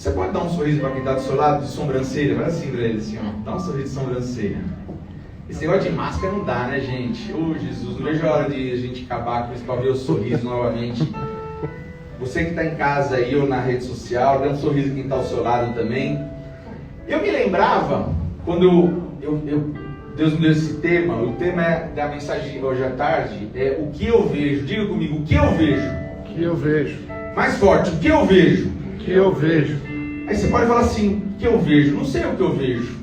Você pode dar um sorriso para quem está do seu lado, de sobrancelha? Vai assim para ele, assim, ó. Dá um sorriso de sobrancelha. Esse negócio de máscara não dá, né, gente? Ô, Jesus, não vejo a hora de a gente acabar com isso para ver o sorriso novamente. Você que está em casa aí ou na rede social, dê um sorriso a quem está ao seu lado também. Eu me lembrava, quando Deus me deu esse tema, o tema da mensagem hoje à tarde é o que eu vejo. Diga comigo, o que eu vejo? O que eu vejo? Mais forte, o que eu vejo? O que eu vejo? Aí você pode falar assim, o que eu vejo? Não sei o que eu vejo.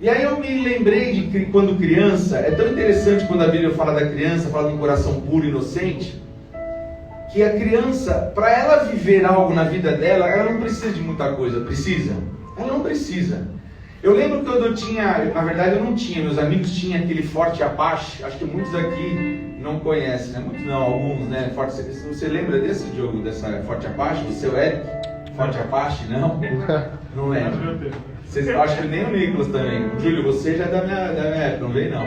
E aí eu me lembrei de quando criança, é tão interessante quando a Bíblia fala da criança, fala de um coração puro e inocente, que a criança, para ela viver algo na vida dela, ela não precisa de muita coisa. Precisa? Ela não precisa. Eu lembro que quando eu tinha, na verdade eu não tinha, meus amigos tinham aquele Forte Apache, acho que muitos aqui não conhecem, né? Muitos não, alguns, né? Você lembra desse jogo, dessa Forte Apache? Você, o Eric? Forte Apache? Não? Não lembro. Acho que nem o Nicolas também. Júlio, você já é da minha época, não veio não.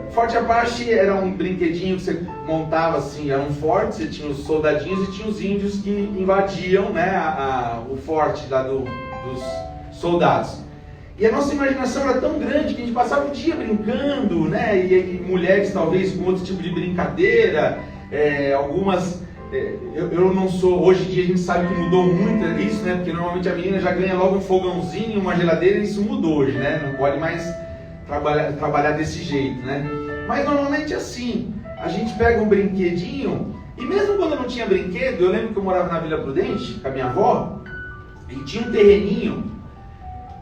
Forte Apache era um brinquedinho que você montava assim, era um forte, você tinha os soldadinhos e tinha os índios que invadiam, né, o forte lá dos soldados. E a nossa imaginação era tão grande que a gente passava o dia brincando, né, e mulheres talvez com outro tipo de brincadeira, algumas... Eu não sou, hoje em dia a gente sabe que mudou muito isso, né? Porque normalmente a menina já ganha logo um fogãozinho, uma geladeira, e isso mudou hoje, né? Não pode mais trabalhar desse jeito, né? Mas normalmente é assim, a gente pega um brinquedinho, e mesmo quando não tinha brinquedo, eu lembro que eu morava na Vila Prudente, com a minha avó, e tinha um terreninho,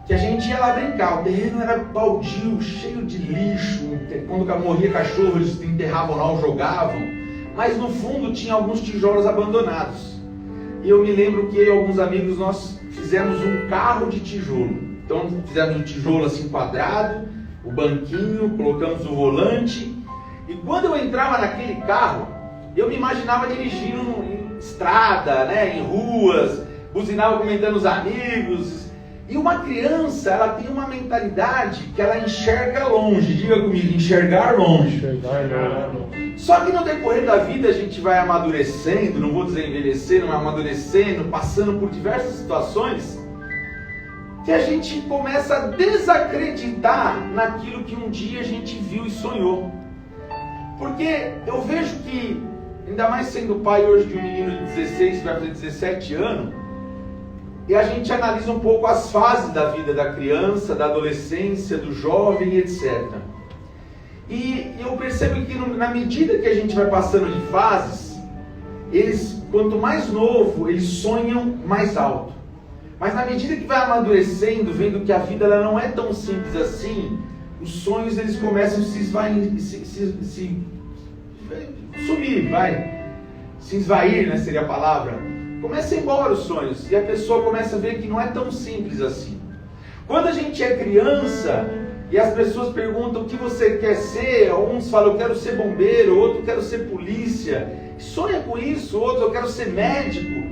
que a gente ia lá brincar. O terreno era baldio, cheio de lixo, quando morria cachorro eles enterravam lá ou jogavam. Mas no fundo tinha alguns tijolos abandonados. E eu me lembro que eu e alguns amigos nós fizemos um carro de tijolo. Então fizemos um tijolo assim quadrado, o banquinho, colocamos o volante. E quando eu entrava naquele carro, eu me imaginava dirigindo em estrada, né, em ruas, buzinava comentando os amigos. E uma criança, ela tem uma mentalidade que ela enxerga longe. Diga comigo, enxergar longe. Só que no decorrer da vida a gente vai amadurecendo, não vou dizer envelhecendo, mas amadurecendo, passando por diversas situações, que a gente começa a desacreditar naquilo que um dia a gente viu e sonhou. Porque eu vejo que, ainda mais sendo pai hoje de um menino de 16 que vai fazer 17 anos, e a gente analisa um pouco as fases da vida da criança, da adolescência, do jovem, etc. E eu percebo que na medida que a gente vai passando de fases, eles, quanto mais novo, eles sonham mais alto. Mas na medida que vai amadurecendo, vendo que a vida ela não é tão simples assim, os sonhos eles começam a se sumir, se esvair, né, seria a palavra. Começa a ir embora os sonhos e a pessoa começa a ver que não é tão simples assim. Quando a gente é criança e as pessoas perguntam o que você quer ser, uns falam eu quero ser bombeiro, outro eu quero ser polícia, sonha com isso, outro eu quero ser médico,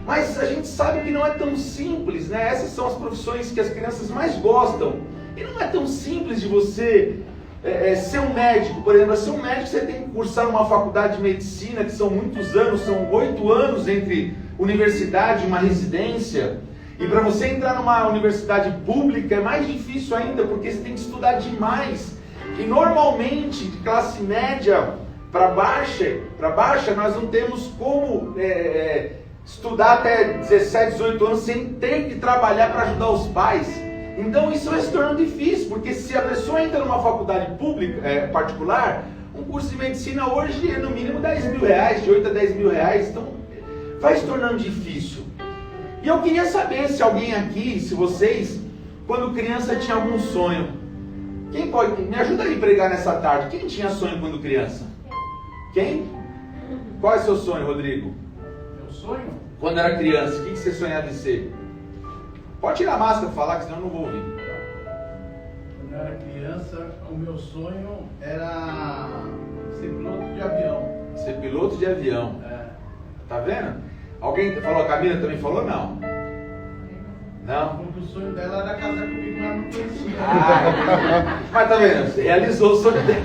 mas a gente sabe que não é tão simples, né? Essas são as profissões que as crianças mais gostam e não é tão simples de você ser um médico. Por exemplo, ser um médico você tem que cursar uma faculdade de medicina que são muitos anos, são 8 anos entre universidade e uma residência. E para você entrar numa universidade pública é mais difícil ainda, porque você tem que estudar demais. E normalmente, de classe média para baixa, nós não temos como estudar até 17, 18 anos sem ter que trabalhar para ajudar os pais. Então isso vai se tornando difícil, porque se a pessoa entra numa faculdade pública, particular, um curso de medicina hoje é no mínimo 10 mil reais, de 8 a 10 mil reais, então vai se tornando difícil. E eu queria saber se alguém aqui, se vocês, quando criança tinha algum sonho. Quem pode, me ajuda a pregar nessa tarde, quem tinha sonho quando criança? Quem? Qual é o seu sonho, Rodrigo? Meu sonho? Quando era criança, o que você sonhava em ser? Pode tirar a máscara e falar, que senão eu não vou ouvir. Quando eu era criança, o meu sonho era ser piloto de avião. Ser piloto de avião. Tá vendo? Alguém falou, a Camila também falou? Não. Não? Porque o sonho dela era casar comigo, mas não conhecia. Mas tá vendo? Você realizou o sonho dela.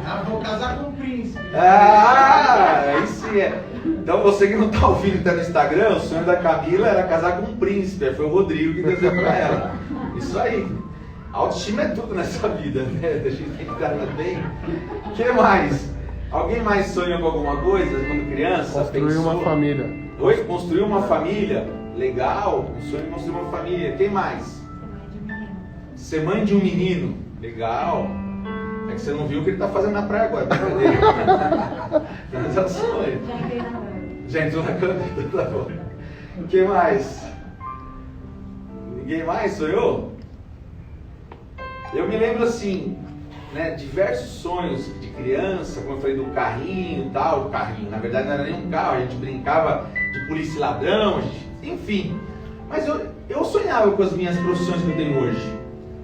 Ah, vou casar com o príncipe. Aí sim é. Então você que não está ouvindo, está no Instagram, o sonho da Camila era casar com um príncipe, foi o Rodrigo que deu para ela. Isso aí. A autoestima é tudo nessa vida, né? A gente tem que estar bem. O que mais? Alguém mais sonhou com alguma coisa quando criança? Construir uma família. Oi? Construir uma família? Legal. Um sonho de construir uma família. Quem mais? Ser mãe de um menino. Legal. É que você não viu o que ele está fazendo na praia agora. Mas é um sonho. Já entrou na cama? Tá bom. O que mais? Ninguém mais sonhou? Eu me lembro assim, né, diversos sonhos de criança, como eu falei do carrinho e tal, o carrinho, na verdade não era nem um carro, a gente brincava de polícia e ladrão, enfim. Mas eu sonhava com as minhas profissões que eu tenho hoje.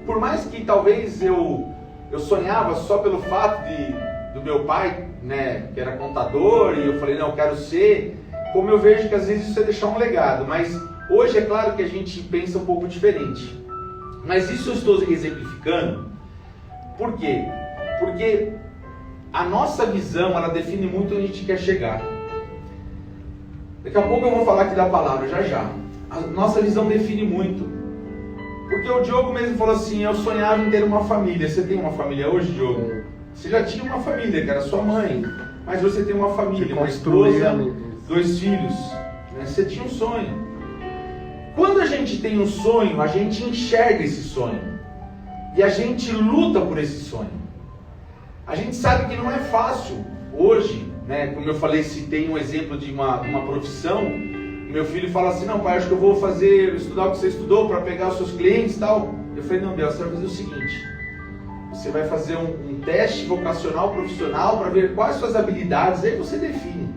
Por mais que talvez eu sonhava só pelo fato do meu pai, né, que era contador, e eu falei, não, eu quero ser, como eu vejo que às vezes isso é deixar um legado, mas hoje é claro que a gente pensa um pouco diferente. Mas isso eu estou exemplificando, por quê? Porque a nossa visão, ela define muito onde a gente quer chegar. Daqui a pouco eu vou falar aqui da palavra, já. A nossa visão define muito. Porque o Diogo mesmo falou assim, eu sonhava em ter uma família. Você tem uma família hoje, Diogo? Você já tinha uma família, que era sua mãe. Mas você tem uma família, uma esposa, 2 filhos. Né? Você tinha um sonho. Quando a gente tem um sonho, a gente enxerga esse sonho. E a gente luta por esse sonho. A gente sabe que não é fácil. Hoje, né, como eu falei, se tem um exemplo de uma profissão, meu filho fala assim, não pai, acho que eu vou estudar o que você estudou para pegar os seus clientes e tal. Eu falei, não, Bel, você vai fazer o seguinte. Você vai fazer um teste vocacional profissional para ver quais suas habilidades, aí você define.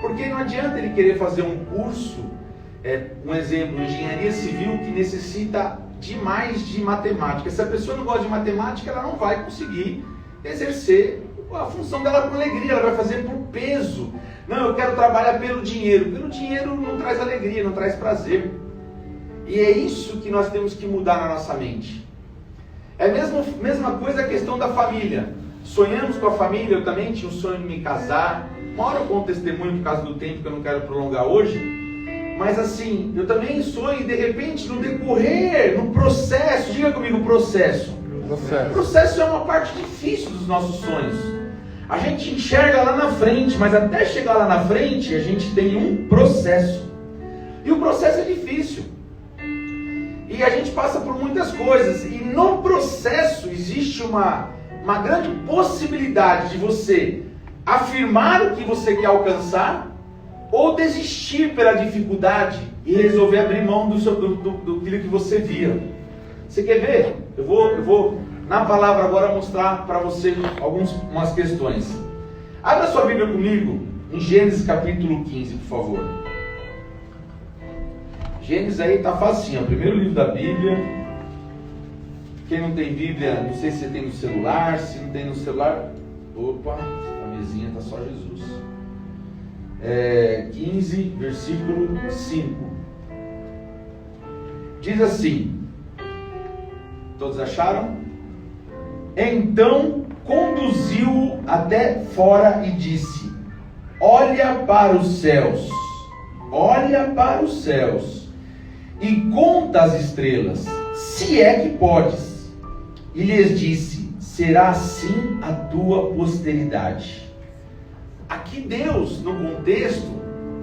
Porque não adianta ele querer fazer um curso, um exemplo, engenharia civil que necessita demais de matemática. Se a pessoa não gosta de matemática, ela não vai conseguir exercer a função dela com alegria, ela vai fazer por peso. Não, eu quero trabalhar pelo dinheiro. Pelo dinheiro não traz alegria, não traz prazer. E é isso que nós temos que mudar na nossa mente. É a mesma coisa a questão da família. Sonhamos com a família, eu também tinha o sonho de me casar. Uma hora eu conto testemunho por causa do tempo que eu não quero prolongar hoje. Mas assim, eu também sonho e de repente no decorrer, no processo, diga comigo, processo. O processo é uma parte difícil dos nossos sonhos. A gente enxerga lá na frente, mas até chegar lá na frente a gente tem um processo. E o processo é difícil. E a gente passa por muitas coisas. E no processo existe uma grande possibilidade de você afirmar o que você quer alcançar ou desistir pela dificuldade e resolver abrir mão do que você via. Você quer ver? Eu vou na palavra agora mostrar para você algumas questões. Abra sua Bíblia comigo em Gênesis capítulo 15, por favor. Gênesis aí está facinho, o primeiro livro da Bíblia. Quem não tem Bíblia, não sei se você tem no celular, se não tem no celular, opa, a mesinha está só Jesus. 15, versículo 5. Diz assim, todos acharam? Então conduziu-o até fora e disse, olha para os céus, e conta as estrelas, se é que podes. E lhes disse, será assim a tua posteridade. Aqui Deus, no contexto,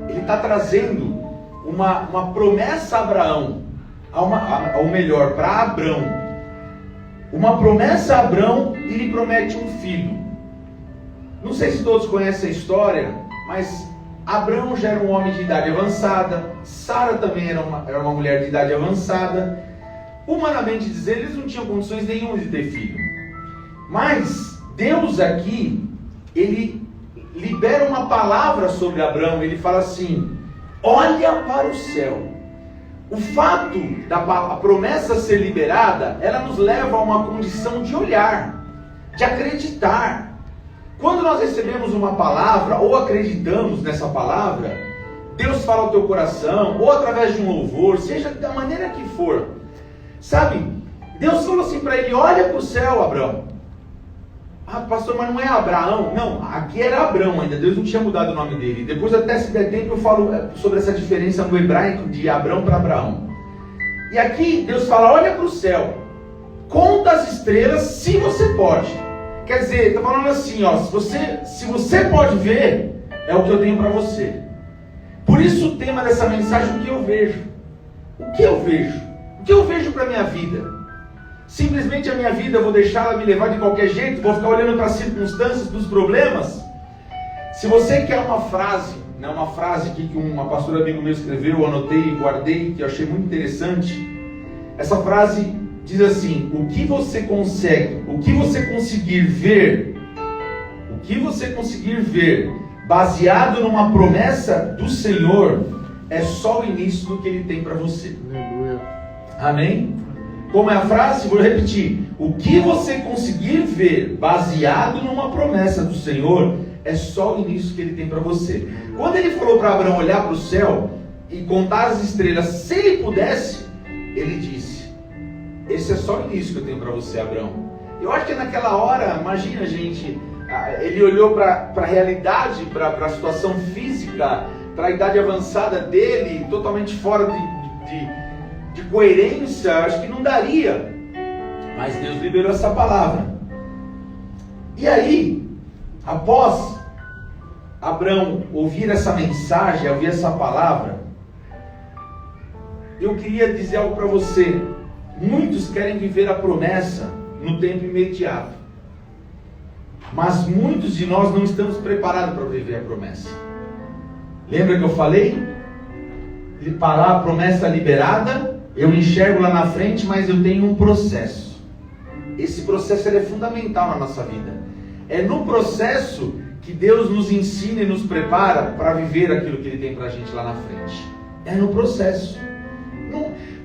Ele está trazendo uma promessa a Abraão, ou melhor, para Abrão. Uma promessa a Abrão e lhe promete um filho. Não sei se todos conhecem a história, mas Abrão já era um homem de idade avançada, Sara também era uma mulher de idade avançada. Humanamente dizendo, eles não tinham condições nenhuma de ter filho. Mas Deus aqui, Ele libera uma palavra sobre Abrão, Ele fala assim, olha para o céu. O fato da promessa ser liberada, ela nos leva a uma condição de olhar, de acreditar. Quando nós recebemos uma palavra, ou acreditamos nessa palavra, Deus fala ao teu coração, ou através de um louvor, seja da maneira que for. Sabe, Deus falou assim para ele, olha para o céu, Abrão. Ah, pastor, mas não é Abraão? Não, aqui era Abrão ainda, Deus não tinha mudado o nome dele. Depois, até se der tempo, eu falo sobre essa diferença no hebraico de Abrão para Abraão. E aqui Deus fala, olha para o céu, conta as estrelas se você pode. Quer dizer, está falando assim, ó, se você pode ver, é o que eu tenho para você. Por isso o tema dessa mensagem, o que eu vejo. O que eu vejo? O que eu vejo para a minha vida? Simplesmente a minha vida eu vou deixá-la me levar de qualquer jeito? Vou ficar olhando para as circunstâncias, para os problemas? Se você quer uma frase, né, uma frase que uma pastora amigo meu escreveu, eu anotei e guardei, que eu achei muito interessante. Essa frase diz assim, o que você conseguir ver, baseado numa promessa do Senhor, é só o início do que Ele tem para você. Aleluia. Amém? Como é a frase? Vou repetir. O que você conseguir ver baseado numa promessa do Senhor é só o início que Ele tem para você. Quando Ele falou para Abraão olhar para o céu e contar as estrelas, se ele pudesse, Ele disse, esse é só o início que eu tenho para você, Abraão. Eu acho que naquela hora, imagina, gente, ele olhou para a realidade, para a situação física, para a idade avançada dele, totalmente fora de coerência, acho que não daria. Mas Deus liberou essa palavra. E aí, após Abraão ouvir essa mensagem, ouvir essa palavra, eu queria dizer algo para você. Muitos querem viver a promessa no tempo imediato, mas muitos de nós não estamos preparados para viver a promessa. Lembra que eu falei? A promessa liberada, eu enxergo lá na frente, mas eu tenho um processo. Esse processo é fundamental na nossa vida. É no processo que Deus nos ensina e nos prepara para viver aquilo que Ele tem para a gente lá na frente. É no processo.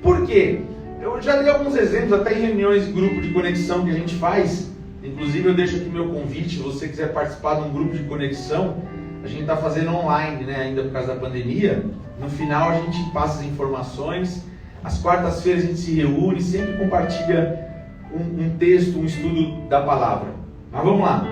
Por quê? Eu já dei alguns exemplos, até em reuniões de grupo de conexão que a gente faz. Inclusive eu deixo aqui meu convite, se você quiser participar de um grupo de conexão, a gente está fazendo online, né, ainda por causa da pandemia. No final a gente passa as informações, às quartas-feiras a gente se reúne, sempre compartilha um texto, um estudo da palavra. Mas vamos lá.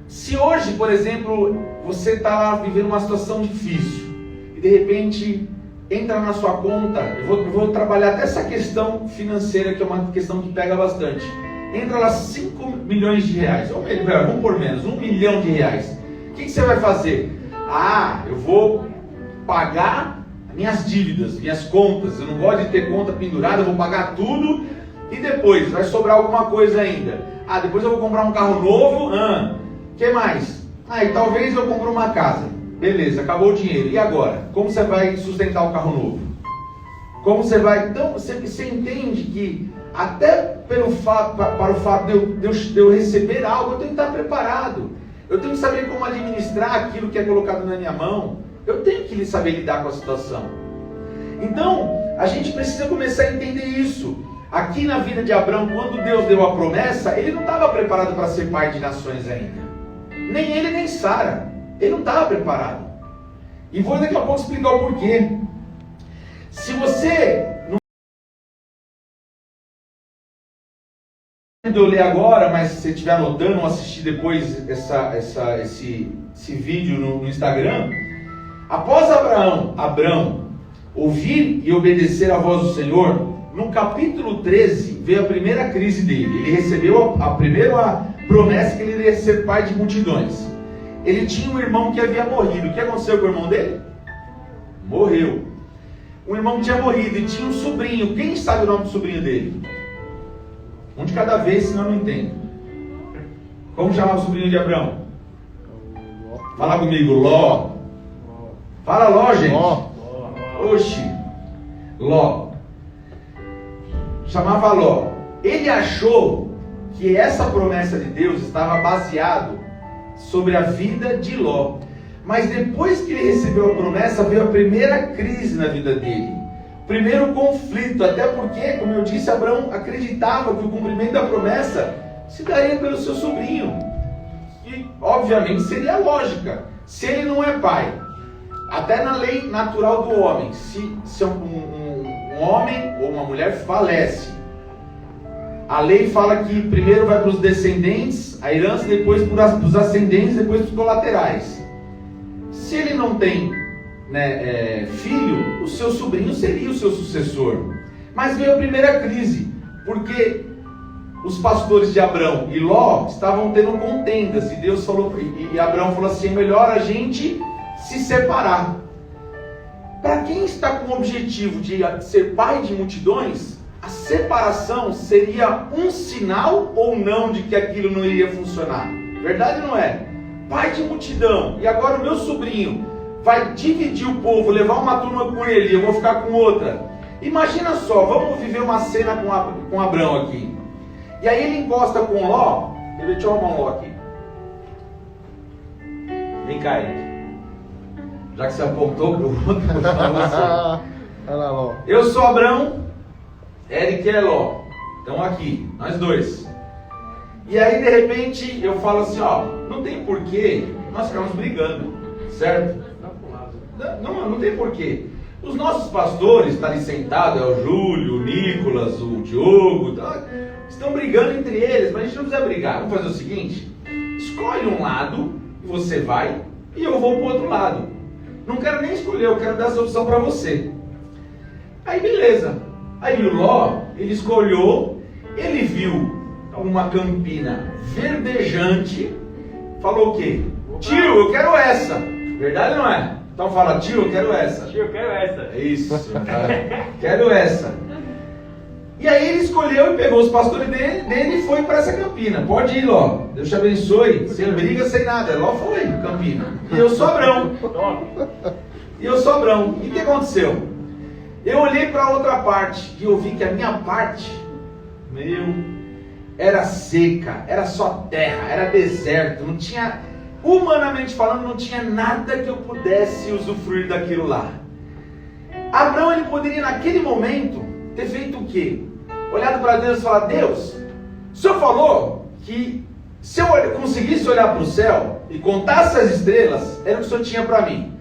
Se hoje, por exemplo, você está lá vivendo uma situação difícil e de repente entra na sua conta, eu vou trabalhar até essa questão financeira, que é uma questão que pega bastante. Entra lá 5 milhões de reais, ou melhor, vamos por menos, 1 milhão de reais. O que você vai fazer? Eu vou pagar minhas dívidas, minhas contas. Eu não gosto de ter conta pendurada, eu vou pagar tudo e depois vai sobrar alguma coisa ainda. Depois eu vou comprar um carro novo. Que mais? E talvez eu compre uma casa. Beleza, acabou o dinheiro. E agora? Como você vai sustentar o carro novo? Como você vai... Então, você entende que até para o fato de eu receber algo, eu tenho que estar preparado. Eu tenho que saber como administrar aquilo que é colocado na minha mão. Eu tenho que saber lidar com a situação. Então, a gente precisa começar a entender isso. Aqui na vida de Abraão, quando Deus deu a promessa, ele não estava preparado para ser pai de nações ainda. Nem ele, nem Sara. Ele não estava preparado. E vou daqui a pouco explicar o porquê. Se você não... eu ler agora, mas se você estiver anotando ou assistir depois esse vídeo no Instagram, após Abraão ouvir e obedecer à voz do Senhor, no capítulo 13 veio a primeira crise dele. Ele recebeu a primeira promessa que ele iria ser pai de multidões. Ele tinha um irmão que havia morrido. O que aconteceu com o irmão dele? Morreu. O irmão tinha morrido e tinha um sobrinho. Quem sabe o nome do sobrinho dele? Um de cada vez, senão eu não entendo. Como chamava o sobrinho de Abraão? Fala comigo, Ló. Fala Ló, gente. Oxi. Ló. Chamava Ló. Ele achou que essa promessa de Deus estava baseado sobre a vida de Ló. Mas depois que ele recebeu a promessa, veio a primeira crise na vida dele. Primeiro conflito, até porque, como eu disse, Abraão acreditava que o cumprimento da promessa se daria pelo seu sobrinho. E, obviamente, seria lógica. Se ele não é pai, até na lei natural do homem, se um homem ou uma mulher falece, A lei fala que primeiro vai para os descendentes, a herança, depois para os ascendentes, depois para os colaterais. Se ele não tem, né, filho, o seu sobrinho seria o seu sucessor. Mas veio a primeira crise, porque os pastores de Abrão e Ló estavam tendo contendas, e Deus falou, e Abrão falou assim: é melhor a gente se separar. Para quem está com o objetivo de ser pai de multidões, a separação seria um sinal ou não de que aquilo não iria funcionar? Verdade ou não é? Pai de multidão, e agora o meu sobrinho vai dividir o povo, levar uma turma com ele, eu vou ficar com outra. Imagina só, vamos viver uma cena com Abrão aqui. E aí ele encosta com Ló. Deixa eu arrumar um Ló aqui. Vem cá, Eric. Já que você apontou para o outro, eu falo assim. Olha lá, Ló. Eu sou Abrão, Eric é Ló. Então aqui, nós dois. E aí de repente eu falo assim, ó, não tem porquê nós ficarmos brigando, certo? Não tem porquê. Os nossos pastores estão ali sentados, é o Júlio, o Nicolas, o Diogo, estão brigando entre eles, mas a gente não precisa brigar. Vamos fazer o seguinte: escolhe um lado, você vai, e eu vou para o outro lado. Não quero nem escolher, eu quero dar essa opção para você. Aí beleza. Aí o Ló, ele escolheu, ele viu uma campina verdejante, falou o quê? Tio, eu quero essa. Verdade ou não é? Então fala, tio, eu quero essa. Tio, eu quero essa. Isso, quero essa. E aí ele escolheu e pegou os pastores dele e foi para essa campina. Pode ir, Ló. Deus te abençoe. Sem briga, sem nada. Ló foi, campina. E eu sou Abrão. E eu sou Abrão. E o que aconteceu? Eu olhei para a outra parte e eu vi que a minha parte, era seca, era só terra, era deserto, não tinha, humanamente falando, não tinha nada que eu pudesse usufruir daquilo lá. Abrão, ele poderia naquele momento ter feito o quê? Olhado para Deus e falar: Deus, o Senhor falou que se eu conseguisse olhar para o céu e contasse as estrelas, era o que o Senhor tinha para mim.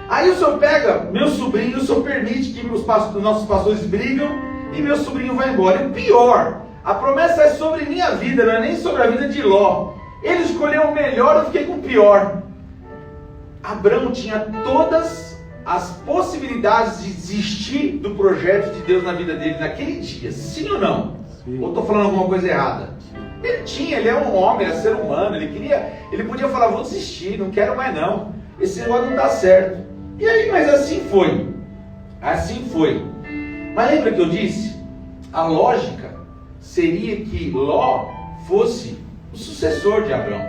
Aí o Senhor pega meu sobrinho, o Senhor permite que nossos pastores brigam e meu sobrinho vai embora. E pior, a promessa é sobre minha vida, não é nem sobre a vida de Ló. Ele escolheu o melhor, eu fiquei com o pior. Abrão tinha todas as possibilidades de desistir do projeto de Deus na vida dele naquele dia, sim ou não? Sim. Ou estou falando alguma coisa errada? Ele é um homem, é ser humano, ele podia falar: vou desistir, não quero mais não, esse negócio não dá certo. E aí, mas assim foi. Mas lembra que eu disse? A lógica seria que Ló fosse o sucessor de Abrão.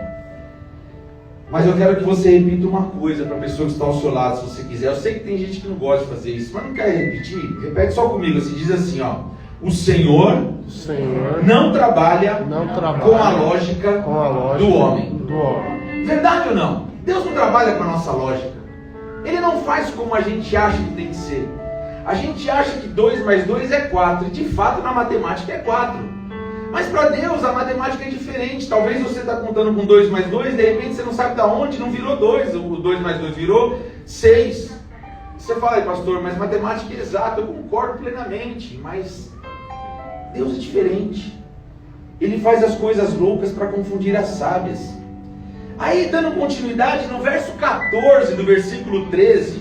Mas eu quero que você repita uma coisa para a pessoa que está ao seu lado, se você quiser. Eu sei que tem gente que não gosta de fazer isso, mas não quer repetir? Repete só comigo, assim, diz assim, ó: o Senhor não trabalha com a lógica do homem. Verdade ou não? Deus não trabalha com a nossa lógica. Ele não faz como a gente acha que tem que ser. A gente acha que 2 mais 2 é 4, e de fato na matemática é 4. Mas para Deus a matemática é diferente. Talvez você está contando com 2 mais 2, de repente você não sabe de onde, não virou 2, o 2 mais 2 virou 6. Você fala: pastor, mas matemática é exata. Eu concordo plenamente, mas Deus é diferente. Ele faz as coisas loucas para confundir as sábias. Aí, dando continuidade, no verso 14 do versículo 13,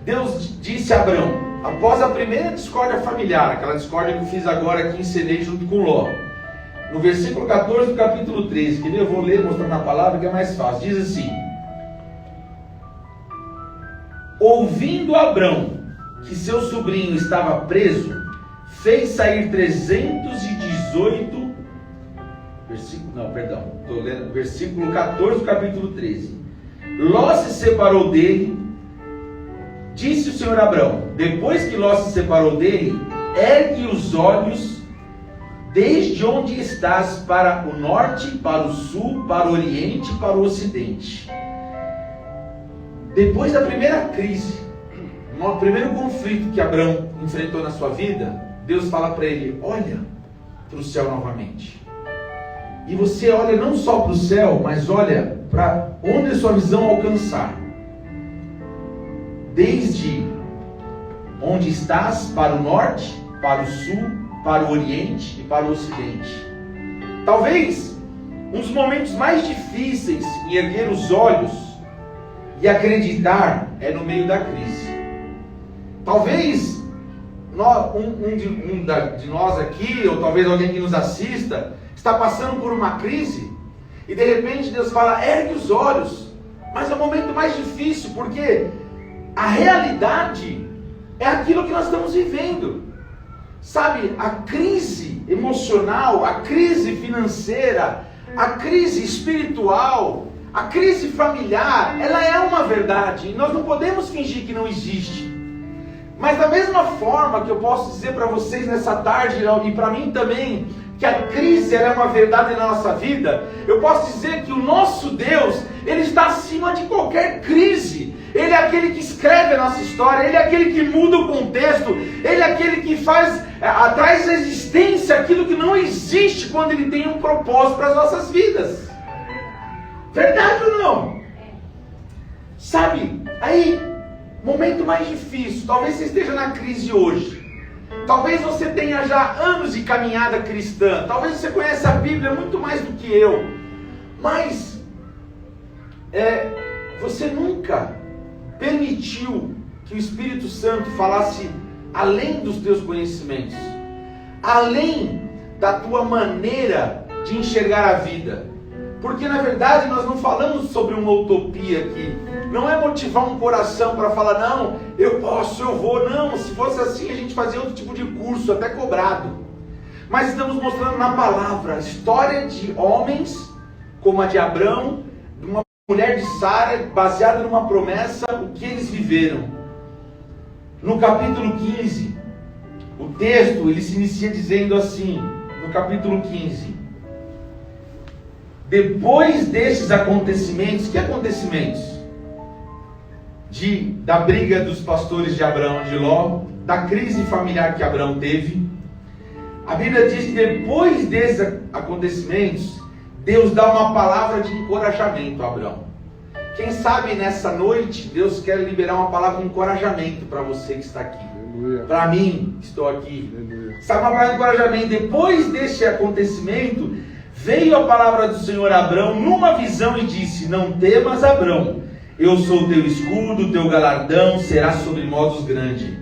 Deus disse a Abrão, após a primeira discórdia familiar, aquela discórdia que eu fiz agora, que ensinei junto com Ló, no versículo 14 do capítulo 13, que eu vou ler mostrando a palavra que é mais fácil, diz assim: ouvindo Abrão que seu sobrinho estava preso, fez sair 318, versículo 14 do capítulo 13. Ló se separou dele. Disse o Senhor a Abrão, depois que Ló se separou dele: ergue os olhos desde onde estás para o norte, para o sul, para o oriente, para o ocidente. Depois da primeira crise, no primeiro conflito que Abrão enfrentou na sua vida, Deus fala para ele: olha para o céu novamente. E você olha não só para o céu, mas olha para onde a sua visão alcançar. Desde onde estás, para o norte, para o sul, para o Oriente e para o Ocidente. Talvez um dos momentos mais difíceis em erguer os olhos e acreditar é no meio da crise. Talvez de nós aqui, ou talvez alguém que nos assista, está passando por uma crise e de repente Deus fala, ergue os olhos. Mas é o momento mais difícil, porque a realidade é aquilo que nós estamos vivendo. Sabe, a crise emocional, a crise financeira, a crise espiritual, a crise familiar, ela é uma verdade. E nós não podemos fingir que não existe. Mas da mesma forma que eu posso dizer para vocês nessa tarde, e para mim também, que a crise ela é uma verdade na nossa vida, eu posso dizer que o nosso Deus, Ele está acima de qualquer crise. Ele é aquele que escreve a nossa história, Ele é aquele que muda o contexto, Ele é aquele que traz à existência aquilo que não existe quando Ele tem um propósito para as nossas vidas. Verdade ou não? Sabe, aí, momento mais difícil, talvez você esteja na crise hoje. Talvez você tenha já anos de caminhada cristã. Talvez você conheça a Bíblia muito mais do que eu. Mas você nunca permitiu que o Espírito Santo falasse além dos teus conhecimentos, além da tua maneira de enxergar a vida. Porque na verdade nós não falamos sobre uma utopia aqui. Não é motivar um coração para falar, não, eu posso, eu vou. Não, se fosse assim a gente fazia outro tipo de curso, até cobrado. Mas estamos mostrando na palavra a história de homens, como a de Abrão, de uma mulher de Sara, baseada numa promessa, o que eles viveram. No capítulo 15, o texto ele se inicia dizendo assim, no capítulo 15. Depois desses acontecimentos, que acontecimentos? Da briga dos pastores de Abrão e de Ló, da crise familiar que Abrão teve. A Bíblia diz que depois desses acontecimentos, Deus dá uma palavra de encorajamento a Abrão. Quem sabe nessa noite, Deus quer liberar uma palavra de encorajamento para você que está aqui. Para mim, que estou aqui. Sabe, uma palavra de encorajamento. Depois deste acontecimento, veio a palavra do Senhor a Abrão numa visão e disse, não temas, Abrão, eu sou teu escudo, teu galardão será sobre modos grande.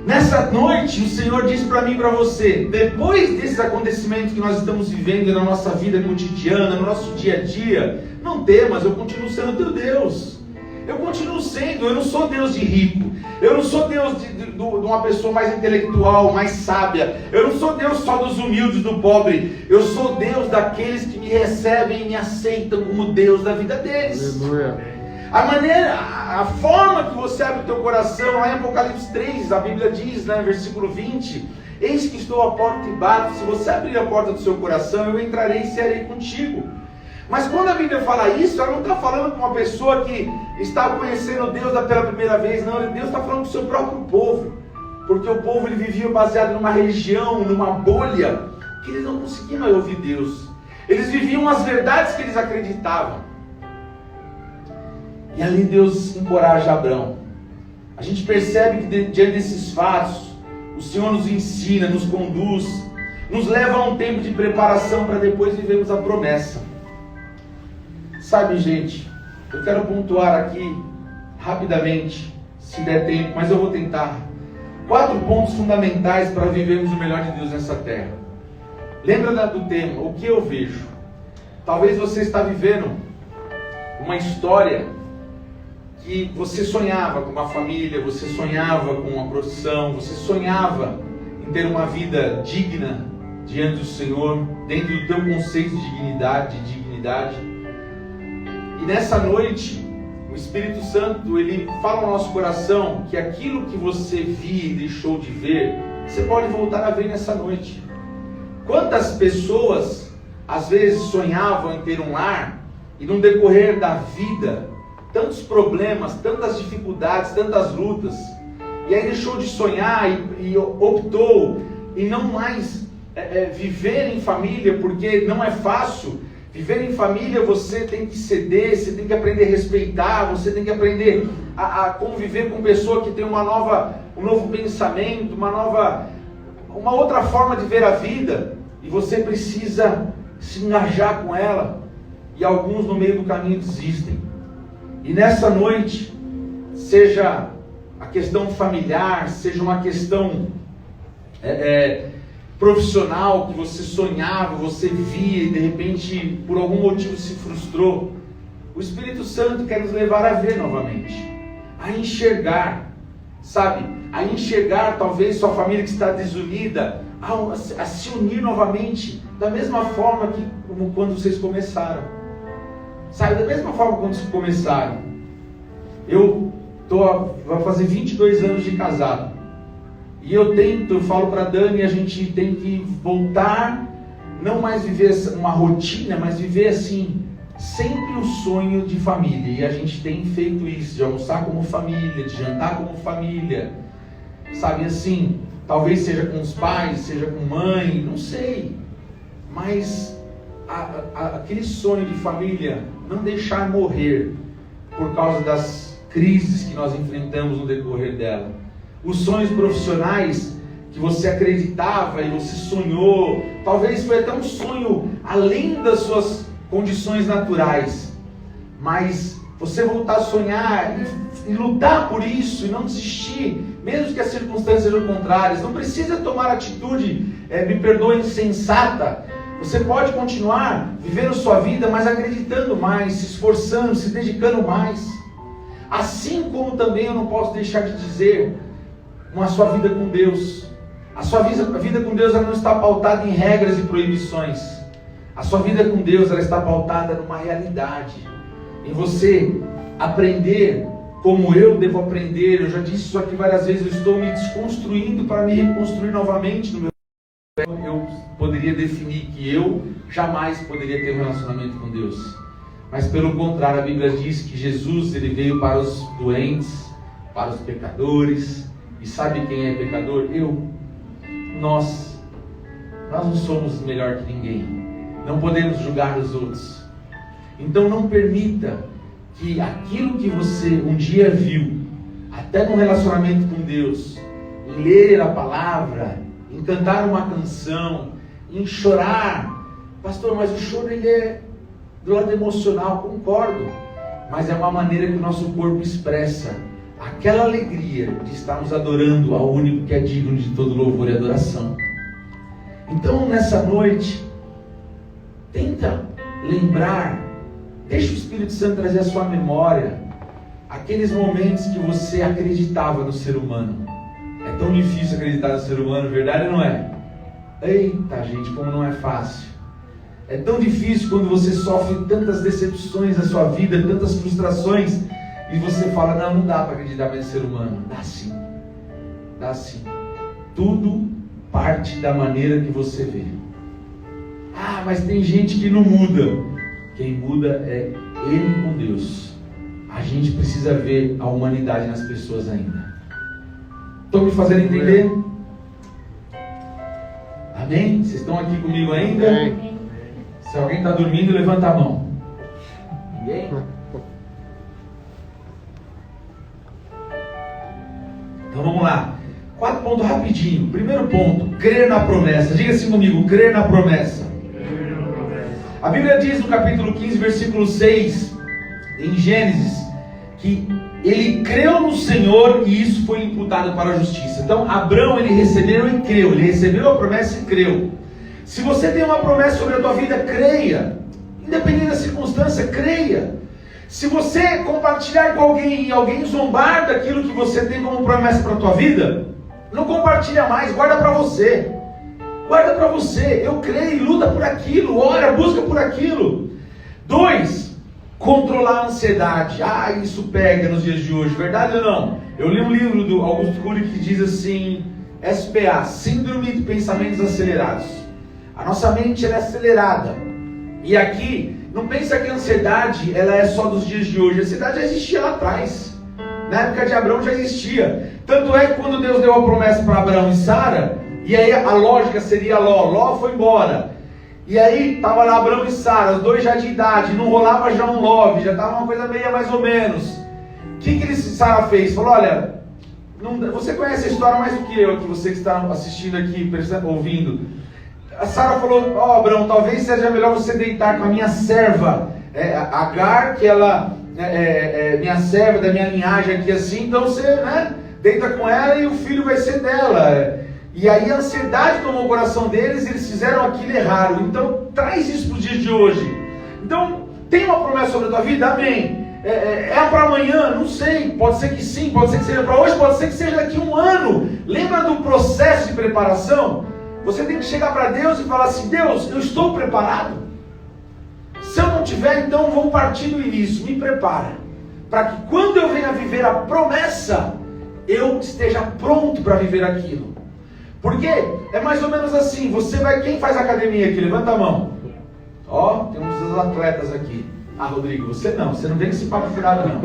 Nessa noite o Senhor diz para mim e para você, depois desses acontecimentos que nós estamos vivendo na nossa vida cotidiana, no nosso dia a dia, não temas, eu continuo sendo teu Deus. Eu continuo sendo, eu não sou Deus de rico, eu não sou Deus de uma pessoa mais intelectual, mais sábia, eu não sou Deus só dos humildes, do pobre, eu sou Deus daqueles que me recebem e me aceitam como Deus da vida deles. Aleluia. A forma que você abre o teu coração, lá em Apocalipse 3, a Bíblia diz, né, versículo 20, eis que estou à porta e bato, se você abrir a porta do seu coração, eu entrarei e cearei contigo. Mas quando a Bíblia fala isso, ela não está falando com uma pessoa que está conhecendo Deus pela primeira vez, não. Deus está falando com o seu próprio povo. Porque o povo ele vivia baseado numa religião, numa bolha, que eles não conseguiam mais ouvir Deus. Eles viviam as verdades que eles acreditavam. E ali Deus encoraja Abrão. A gente percebe que diante desses fatos, o Senhor nos ensina, nos conduz, nos leva a um tempo de preparação para depois vivermos a promessa. Sabe, gente, eu quero pontuar aqui rapidamente, se der tempo, mas eu vou tentar. 4 pontos fundamentais para vivermos o melhor de Deus nessa terra. Lembra do tema, o que eu vejo? Talvez você está vivendo uma história que você sonhava com uma família, você sonhava com uma profissão, você sonhava em ter uma vida digna diante do Senhor, dentro do teu conceito de dignidade. E nessa noite, o Espírito Santo, ele fala ao nosso coração que aquilo que você via e deixou de ver, você pode voltar a ver nessa noite. Quantas pessoas, às vezes, sonhavam em ter um lar, e no decorrer da vida, tantos problemas, tantas dificuldades, tantas lutas, e aí deixou de sonhar e optou em não mais viver em família, porque não é fácil. Viver em família, você tem que ceder, você tem que aprender a respeitar, você tem que aprender a conviver com pessoa que tem um novo pensamento, uma nova uma outra forma de ver a vida e você precisa se engajar com ela, e alguns no meio do caminho desistem. E nessa noite, seja a questão familiar, seja uma questão profissional que você sonhava, você via e de repente por algum motivo se frustrou, o Espírito Santo quer nos levar a ver novamente, a enxergar, sabe? A enxergar talvez sua família que está desunida, a se unir novamente, da mesma forma que como quando vocês começaram, sabe? Da mesma forma quando vocês começaram. Vai fazer 22 anos de casado, e eu falo para Dani, a gente tem que voltar, não mais viver uma rotina, mas viver assim, sempre o sonho de família. E a gente tem feito isso, de almoçar como família, de jantar como família, sabe, assim, talvez seja com os pais, seja com mãe, não sei, mas aquele sonho de família, não deixar morrer por causa das crises que nós enfrentamos no decorrer dela. Os sonhos profissionais que você acreditava e você sonhou, talvez foi até um sonho além das suas condições naturais, mas você voltar a sonhar e lutar por isso e não desistir, mesmo que as circunstâncias sejam contrárias. Não precisa tomar atitude, me perdoe, insensata. Você pode continuar vivendo sua vida, mas acreditando mais, se esforçando, se dedicando mais. Assim como também eu não posso deixar de dizer, a sua vida com Deus. A sua vida com Deus, ela não está pautada em regras e proibições. A sua vida com Deus, ela está pautada numa realidade. Em você aprender como eu devo aprender. Eu já disse isso aqui várias vezes, eu estou me desconstruindo para me reconstruir novamente no meu. Eu poderia definir que eu jamais poderia ter um relacionamento com Deus. Mas pelo contrário, a Bíblia diz que Jesus, ele veio para os doentes, para os pecadores. E sabe quem é pecador? Nós não somos melhor que ninguém. Não podemos julgar os outros. Então não permita que aquilo que você um dia viu, até no relacionamento com Deus, em ler a palavra, em cantar uma canção, em chorar. Pastor, mas o choro ele é do lado emocional, concordo. Mas é uma maneira que o nosso corpo expressa aquela alegria de estarmos adorando ao único que é digno de todo louvor e adoração. Então nessa noite, tenta lembrar, deixa o Espírito Santo trazer à sua memória aqueles momentos que você acreditava no ser humano. É tão difícil acreditar no ser humano, verdade ou não é? Eita gente, como não é fácil. É tão difícil quando você sofre tantas decepções na sua vida, tantas frustrações, e você fala, não dá para acreditar mais no ser humano. Dá sim, dá sim. Tudo parte da maneira que você vê. Ah, mas tem gente que não muda. Quem muda é ele com Deus. A gente precisa ver a humanidade nas pessoas ainda. Estão me fazendo entender? Amém? Vocês estão aqui comigo ainda? Amém. Se alguém está dormindo, levanta a mão. Ninguém? Então vamos lá. 4 pontos rapidinho. Primeiro ponto, crer na promessa. Diga assim comigo, crer na promessa. A Bíblia diz no capítulo 15, versículo 6, em Gênesis, que ele creu no Senhor e isso foi imputado para a justiça. Então Abraão, ele recebeu e creu. Ele recebeu a promessa e creu. Se você tem uma promessa sobre a tua vida, creia. Independente da circunstância, creia. Se você compartilhar com alguém e alguém zombar daquilo que você tem como promessa para a tua vida, não compartilha mais, guarda para você. Guarda para você. Eu creio, luta por aquilo, ora, busca por aquilo. 2, controlar a ansiedade. Isso pega nos dias de hoje, verdade ou não? Eu li um livro do Augusto Cury que diz assim, SPA, Síndrome de Pensamentos Acelerados. A nossa mente ela é acelerada. E aqui, não pensa que a ansiedade ela é só dos dias de hoje. A ansiedade já existia lá atrás. Na época de Abraão já existia. Tanto é que quando Deus deu a promessa para Abraão e Sara, e aí a lógica seria Ló foi embora. E aí estava lá Abraão e Sara, os dois já de idade, não rolava já um love, já estava uma coisa meio mais ou menos. O que Sara fez? Falou, olha, Você conhece a história mais do que eu, que você que está assistindo aqui, ouvindo. A Sara falou, Abraão, talvez seja melhor você deitar com a minha serva, Agar, que ela é minha serva, da minha linhagem aqui assim, então você, né, deita com ela e o filho vai ser dela. E aí a ansiedade tomou o coração deles, eles fizeram aquilo e erraram. Então traz isso para os dias de hoje. Então, tem uma promessa sobre a tua vida? Amém. É para amanhã? Não sei. Pode ser que sim, pode ser que seja para hoje, pode ser que seja daqui a um ano. Lembra do processo de preparação? Você tem que chegar para Deus e falar assim, Deus, eu estou preparado? Se eu não tiver, então vamos partir do início. Me prepara. Para que quando eu venha viver a promessa, eu esteja pronto para viver aquilo. Porque é mais ou menos assim, você vai, quem faz academia aqui? Levanta a mão. Ó, tem uns atletas aqui. Ah, Rodrigo, você não vem com esse papo furado não.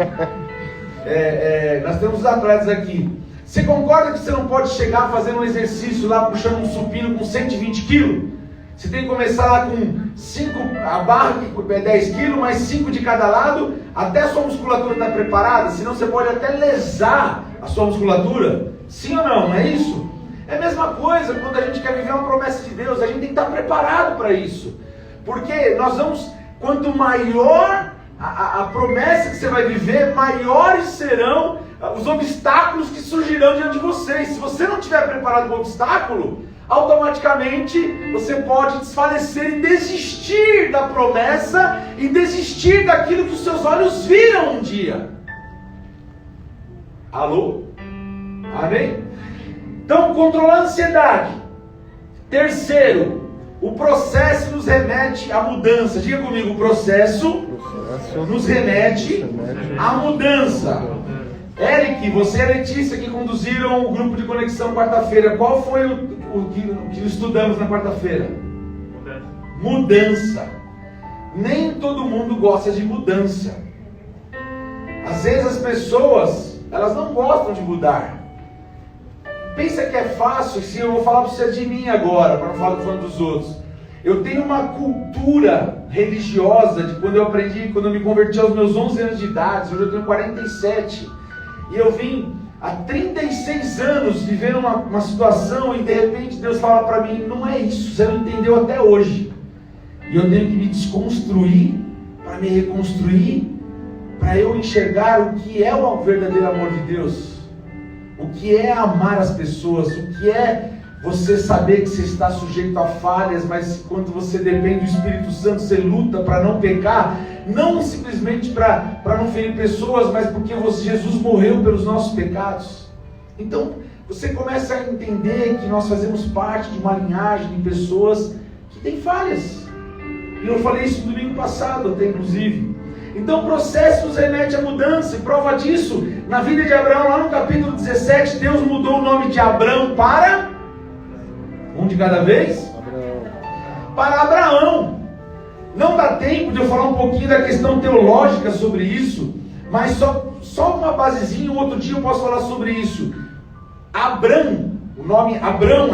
Nós temos os atletas aqui. Você concorda que você não pode chegar fazendo um exercício lá, puxando um supino com 120 quilos? Você tem que começar lá com 5, a barra que é 10 quilos, mais 5 de cada lado, até a sua musculatura estar preparada, senão você pode até lesar a sua musculatura. Sim ou não? Não é isso? É a mesma coisa quando a gente quer viver uma promessa de Deus, a gente tem que estar preparado para isso. Porque nós vamos, quanto maior a promessa que você vai viver, maiores serão os obstáculos que surgirão diante de você. E se você não estiver preparado para o obstáculo, automaticamente você pode desfalecer e desistir da promessa e desistir daquilo que os seus olhos viram um dia. Alô? Amém? Então, controlar a ansiedade. Terceiro, o processo nos remete à mudança. Diga comigo, o processo nos remete à mudança. Eric, você e a Letícia que conduziram o grupo de conexão quarta-feira, qual foi o que estudamos na quarta-feira? Mudança. Nem todo mundo gosta de mudança. Às vezes as pessoas, elas não gostam de mudar. Pensa que é fácil, se eu vou falar para você de mim agora, para não falar dos outros. Eu tenho uma cultura religiosa de quando eu me converti aos meus 11 anos de idade, hoje eu tenho 47. E eu vim há 36 anos vivendo uma situação e de repente Deus fala para mim, não é isso, você não entendeu até hoje. E eu tenho que me desconstruir para me reconstruir, para eu enxergar o que é o verdadeiro amor de Deus. O que é amar as pessoas, o que é você saber que você está sujeito a falhas, mas quando você depende do Espírito Santo, você luta para não pecar, não simplesmente para não ferir pessoas, mas porque Jesus morreu pelos nossos pecados. Então, você começa a entender que nós fazemos parte de uma linhagem de pessoas que têm falhas. E eu falei isso no domingo passado, até inclusive. Então o processo nos remete à mudança, e prova disso, na vida de Abraão, lá no capítulo 17, Deus mudou o nome de Abraão para... Um de cada vez? Para Abraão. Não dá tempo de eu falar um pouquinho da questão teológica sobre isso, mas só uma basezinha, um outro dia eu posso falar sobre isso. Abrão, o nome Abrão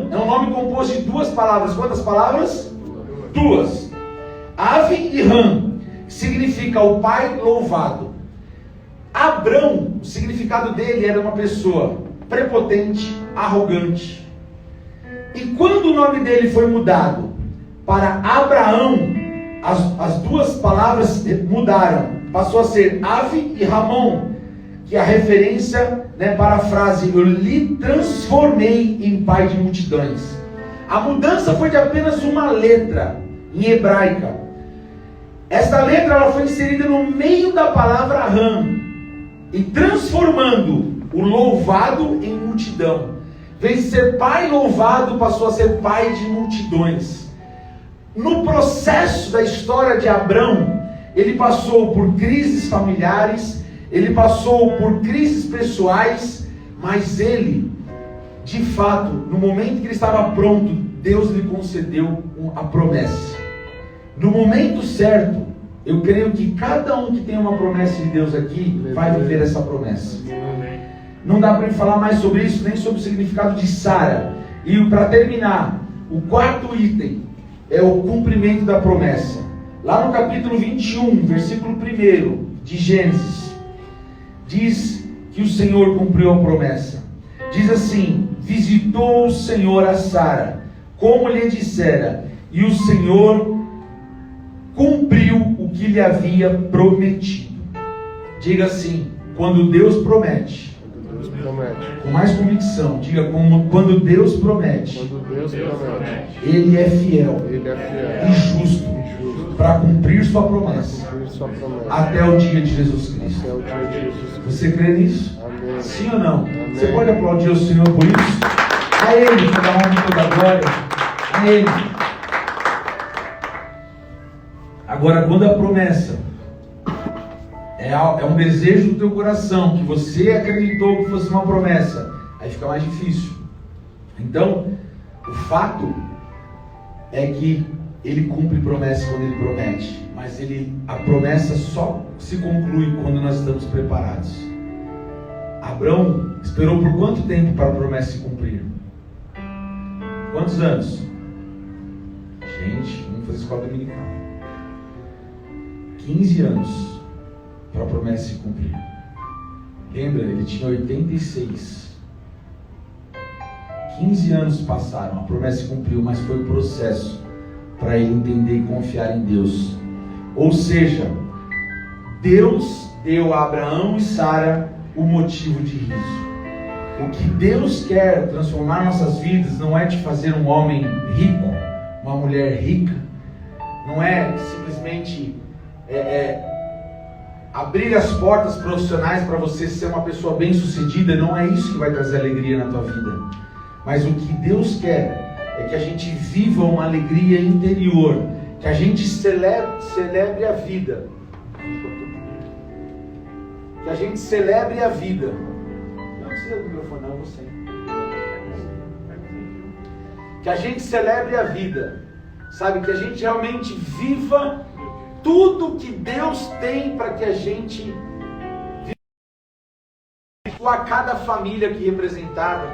é um nome composto de duas palavras. Quantas palavras? Duas. Ave e Ram, que significa o pai louvado. Abrão, o significado dele era uma pessoa prepotente, arrogante. E quando o nome dele foi mudado para Abraão, as duas palavras mudaram. Passou a ser Ave e Ramon, que é a referência, para a frase, eu lhe transformei em pai de multidões. A mudança foi de apenas uma letra, em hebraica. Esta letra ela foi inserida no meio da palavra Ram, e transformando o louvado em multidão. Em vez de ser pai louvado, passou a ser pai de multidões. No processo da história de Abrão, ele passou por crises familiares, ele passou por crises pessoais, mas ele, de fato, no momento que ele estava pronto, Deus lhe concedeu a promessa. No momento certo, eu creio que cada um que tem uma promessa de Deus aqui vai viver essa promessa. Não dá para falar mais sobre isso, nem sobre o significado de Sara. E para terminar, o quarto item é o cumprimento da promessa. Lá no capítulo 21, versículo 1 de Gênesis, diz que o Senhor cumpriu a promessa. Diz assim: visitou o Senhor a Sara, como lhe dissera, e o Senhor cumpriu o que lhe havia prometido. Diga assim: quando Deus promete. Deus promete. Com mais convicção, diga: como quando Deus promete. Quando Deus promete. Ele é fiel. Ele é fiel. E justo para cumprir sua promessa. Cumprir sua promessa. Até o dia de Jesus Cristo. Até o dia de Jesus Cristo. Você crê nisso? Amém. Sim ou não? Amém. Você pode aplaudir o Senhor por isso? A Ele toda a honra e toda a glória. A Ele. Agora, quando a promessa é um desejo do teu coração, que você acreditou que fosse uma promessa, aí fica mais difícil. Então, o fato é que Ele cumpre promessa quando Ele promete, mas a promessa só se conclui quando nós estamos preparados. Abraão esperou por quanto tempo para a promessa se cumprir? Quantos anos? Gente, vamos fazer escola dominical. 15 anos para a promessa se cumprir. Lembra? Ele tinha 86. 15 anos passaram, a promessa se cumpriu, mas foi o processo para ele entender e confiar em Deus. Ou seja, Deus deu a Abraão e Sara o motivo de riso. O que Deus quer transformar nossas vidas não é te fazer um homem rico, uma mulher rica, não é simplesmente abrir as portas profissionais para você ser uma pessoa bem-sucedida. Não é isso que vai trazer alegria na tua vida. Mas o que Deus quer é que a gente viva uma alegria interior, que a gente celebre a vida. Que a gente celebre a vida. Não precisa do microfone, não, você. Que a gente celebre a vida. Sabe, que a gente realmente viva tudo que Deus tem para que a gente viva a cada família aqui representada.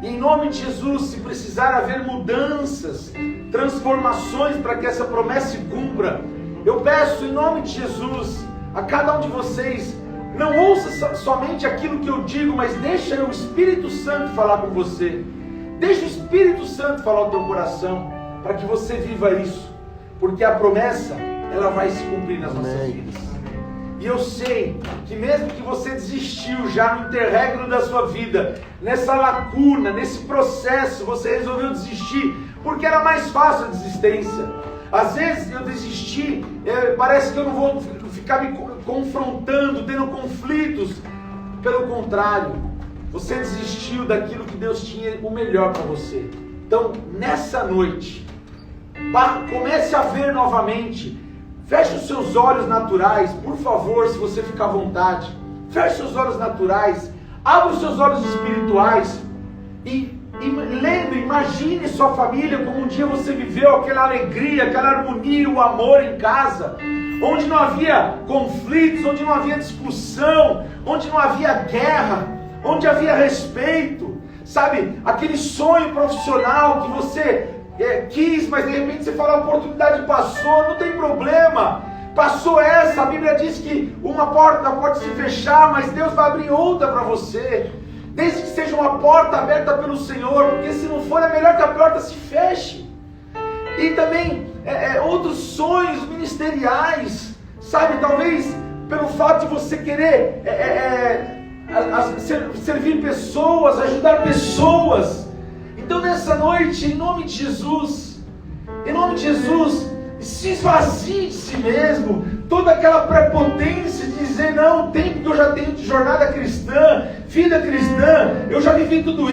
E em nome de Jesus, se precisar haver mudanças, transformações para que essa promessa se cumpra, eu peço em nome de Jesus a cada um de vocês, não ouça somente aquilo que eu digo, mas deixa o Espírito Santo falar com você. Deixa o Espírito Santo falar ao teu coração, para que você viva isso, porque a promessa, ela vai se cumprir nas nossas vidas. E eu sei que mesmo que você desistiu já no interregno da sua vida, nessa lacuna, nesse processo, você resolveu desistir, porque era mais fácil a desistência. Às vezes eu desisti, parece que eu não vou ficar me confrontando, tendo conflitos. Pelo contrário, você desistiu daquilo que Deus tinha o melhor para você. Então, nessa noite, comece a ver novamente. Feche os seus olhos naturais, por favor, se você ficar à vontade. Feche seus olhos naturais, abra os seus olhos espirituais e lembre, imagine sua família como um dia você viveu aquela alegria, aquela harmonia, o amor em casa, onde não havia conflitos, onde não havia discussão, onde não havia guerra, onde havia respeito, sabe? Aquele sonho profissional que você quis, mas de repente você fala, a oportunidade passou, não tem problema, passou essa, a Bíblia diz que uma porta pode se fechar, mas Deus vai abrir outra para você, desde que seja uma porta aberta pelo Senhor, porque se não for, é melhor que a porta se feche. E também outros sonhos ministeriais, sabe, talvez pelo fato de você querer servir pessoas, ajudar pessoas. Então nessa noite, em nome de Jesus, se esvazie de si mesmo, toda aquela prepotência de dizer, não, o tempo que eu já tenho de jornada cristã, vida cristã, eu já vivi tudo isso.